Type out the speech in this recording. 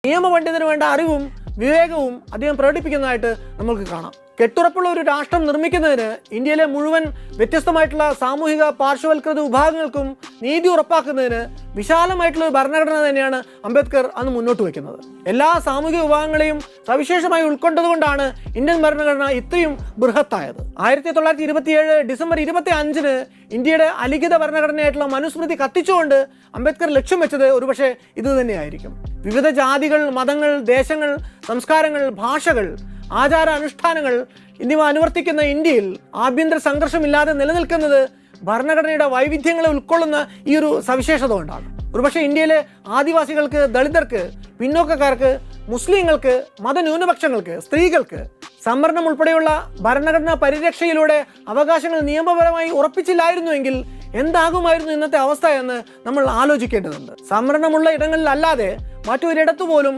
നിയമപണ്ഡിതന് വേണ്ട അറിവും വിവേകവും അദ്ദേഹം പ്രകടിപ്പിക്കുന്നതായിട്ട് നമുക്ക് കാണാം. കെട്ടുറപ്പുള്ള ഒരു രാഷ്ട്രം നിർമ്മിക്കുന്നതിന് ഇന്ത്യയിലെ മുഴുവൻ വ്യത്യസ്തമായിട്ടുള്ള സാമൂഹിക പാർശ്വവൽകൃത വിഭാഗങ്ങൾക്കും നീതി ഉറപ്പാക്കുന്നതിന് വിശാലമായിട്ടുള്ള ഒരു ഭരണഘടന തന്നെയാണ് അംബേദ്കർ അന്ന് മുന്നോട്ട് വയ്ക്കുന്നത്. എല്ലാ സാമൂഹിക വിഭാഗങ്ങളെയും സവിശേഷമായി ഉൾക്കൊണ്ടതുകൊണ്ടാണ് ഇന്ത്യൻ ഭരണഘടന ഇത്രയും ബൃഹത്തായത്. 1927 ഡിസംബർ 25 ഇന്ത്യയുടെ അലിഖിത ഭരണഘടനയായിട്ടുള്ള മനുസ്മൃതി കത്തിച്ചുകൊണ്ട് അംബേദ്കർ ലക്ഷ്യം വെച്ചത് ഒരുപക്ഷെ ഇത് തന്നെയായിരിക്കും. വിവിധ ജാതികൾ, മതങ്ങൾ, ദേശങ്ങൾ, സംസ്കാരങ്ങൾ, ഭാഷകൾ, ആചാര അനുഷ്ഠാനങ്ങൾ എന്നിവ അനുവർത്തിക്കുന്ന ഇന്ത്യയിൽ ആഭ്യന്തര സംഘർഷമില്ലാതെ നിലനിൽക്കുന്നത് ഭരണഘടനയുടെ വൈവിധ്യങ്ങളെ ഉൾക്കൊള്ളുന്ന ഈ ഒരു സവിശേഷത കൊണ്ടാണ്. ഒരുപക്ഷെ ഇന്ത്യയിലെ ആദിവാസികൾക്ക്, ദളിതർക്ക്, പിന്നോക്കക്കാർക്ക്, മുസ്ലിങ്ങൾക്ക്, മതന്യൂനപക്ഷങ്ങൾക്ക്, സ്ത്രീകൾക്ക് സംവരണം ഉൾപ്പെടെയുള്ള ഭരണഘടനാ പരിരക്ഷയിലൂടെ അവകാശങ്ങൾ നിയമപരമായി ഉറപ്പിച്ചില്ലായിരുന്നുവെങ്കിൽ എന്താകുമായിരുന്നു ഇന്നത്തെ അവസ്ഥ എന്ന് നമ്മൾ ആലോചിക്കേണ്ടതുണ്ട്. സംവരണമുള്ള ഇടങ്ങളിലല്ലാതെ മറ്റൊരിടത്തു പോലും